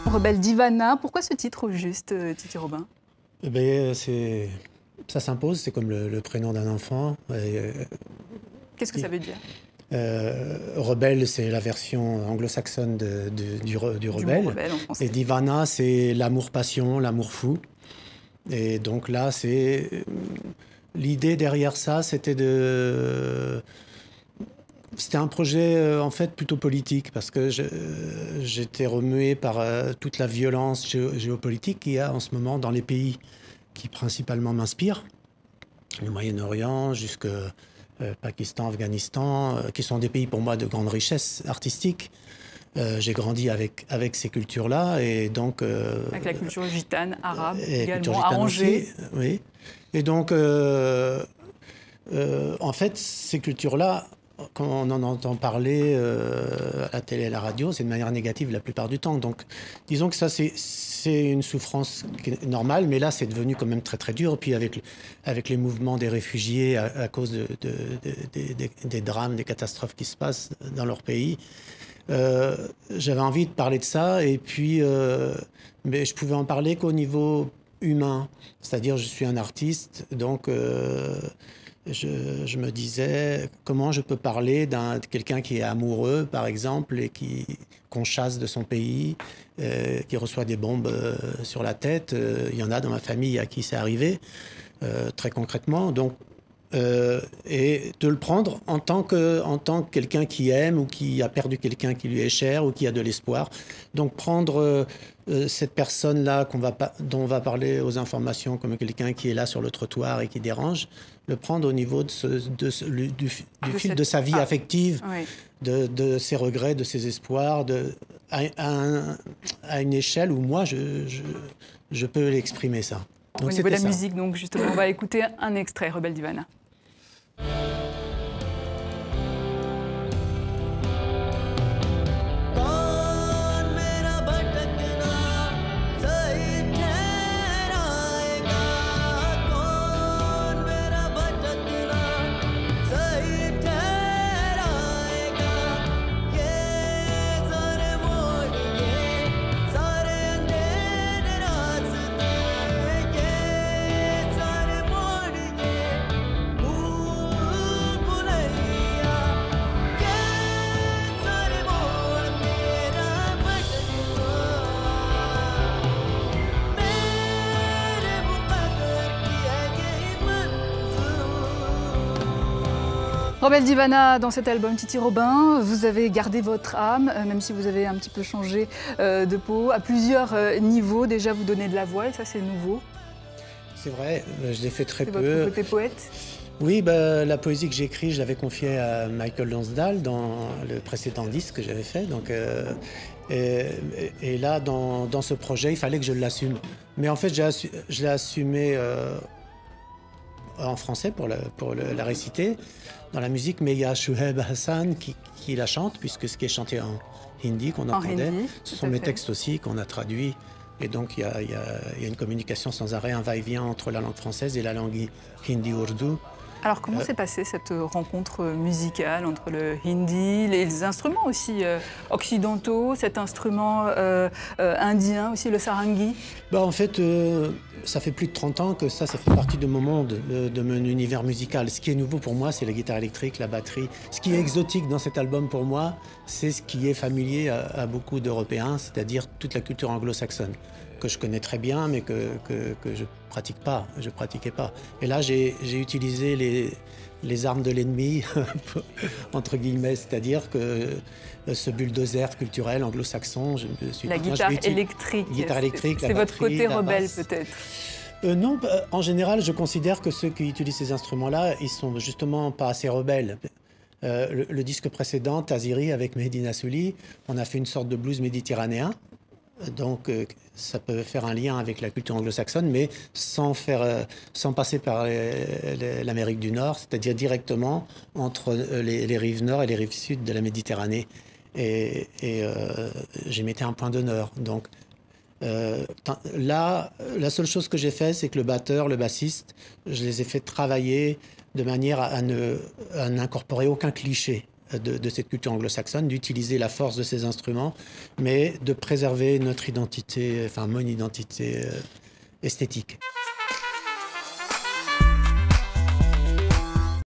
Rebelle d'Ivana, pourquoi ce titre au juste, Titi Robin? Eh bien, ça s'impose, c'est comme le prénom d'un enfant. Qu'est-ce que ça veut dire? Rebelle, c'est la version anglo-saxonne du rebelle. Rebelle en français. Et d'Ivana, c'est l'amour-passion, l'amour fou. Et donc là, l'idée derrière ça, c'était un projet en fait plutôt politique parce que j'étais remué par toute la violence géopolitique qu'il y a en ce moment dans les pays qui principalement m'inspirent, le Moyen-Orient jusque Pakistan, Afghanistan, qui sont des pays pour moi de grande richesse artistique. J'ai grandi avec ces cultures-là et donc... avec la culture gitane, arabe, et également, à Angers. aussi, oui. Et donc, en fait, ces cultures-là, quand on en entend parler à la télé et à la radio, c'est de manière négative la plupart du temps. Donc, disons que ça, c'est une souffrance qui est normale, mais là, c'est devenu quand même très, très dur. Et puis, avec les mouvements des réfugiés à cause des drames, des catastrophes qui se passent dans leur pays, j'avais envie de parler de ça. Et puis, mais je pouvais en parler qu'au niveau humain. C'est-à-dire, je suis un artiste, donc... Je me disais, comment je peux parler de quelqu'un qui est amoureux, par exemple, et qu'on chasse de son pays, qui reçoit des bombes sur la tête. Il y en a dans ma famille à qui c'est arrivé, très concrètement. Donc, et de le prendre en tant que quelqu'un qui aime ou qui a perdu quelqu'un qui lui est cher ou qui a de l'espoir. Donc, prendre cette personne-là dont on va parler aux informations comme quelqu'un qui est là sur le trottoir et qui dérange, le prendre au niveau du fil de sa vie affective, Oui. de ses regrets, de ses espoirs, à une échelle où moi, je peux l'exprimer ça. Donc, au niveau de la musique, donc justement, on va écouter un extrait, Rebelle d'Ivana. Rebelle d'Ivana, dans cet album, Titi Robin, vous avez gardé votre âme, même si vous avez un petit peu changé de peau, à plusieurs niveaux. Déjà, vous donnez de la voix, et ça, c'est nouveau. C'est vrai, je l'ai fait très peu. C'est votre côté poète? Oui, la poésie que j'écris, je l'avais confiée à Michael Lonsdale dans le précédent disque que j'avais fait. Donc, et là, dans ce projet, il fallait que je l'assume. Mais en fait, je l'ai assumé en français pour la réciter dans la musique, mais il y a Shuaib Hassan qui la chante, puisque ce qui est chanté en hindi qu'on entendait, ce sont mes textes aussi qu'on a traduits. Et donc il y a une communication sans arrêt, un va-et-vient entre la langue française et la langue hindi-ourdou. Alors comment s'est passée cette rencontre musicale entre le hindi, les instruments aussi occidentaux, cet instrument indien aussi, le sarangi? En fait, ça fait plus de 30 ans que ça fait partie de mon monde, de mon univers musical. Ce qui est nouveau pour moi, c'est la guitare électrique, la batterie. Ce qui est exotique dans cet album pour moi, c'est ce qui est familier à beaucoup d'Européens, c'est-à-dire toute la culture anglo-saxonne, que je connais très bien, mais que je pratiquais pas. Et là, j'ai utilisé les armes de l'ennemi, entre guillemets, c'est-à-dire que ce bulldozer culturel anglo-saxon, je me suis la guitare électrique. Guitare électrique, c'est votre côté rebelle peut-être? Non, en général, je considère que ceux qui utilisent ces instruments-là, ils sont justement pas assez rebelles. Le disque précédent, Taziri, avec Mehdi Nassouli, on a fait une sorte de blues méditerranéen. Donc, ça peut faire un lien avec la culture anglo-saxonne, mais sans passer par l'Amérique du Nord, c'est-à-dire directement entre les rives nord et les rives sud de la Méditerranée. Et j'y mettais un point d'honneur. Donc, là, la seule chose que j'ai fait, c'est que le batteur, le bassiste, je les ai fait travailler de manière à n'incorporer aucun cliché. de cette culture anglo-saxonne, d'utiliser la force de ces instruments, mais de préserver notre identité, enfin mon identité esthétique.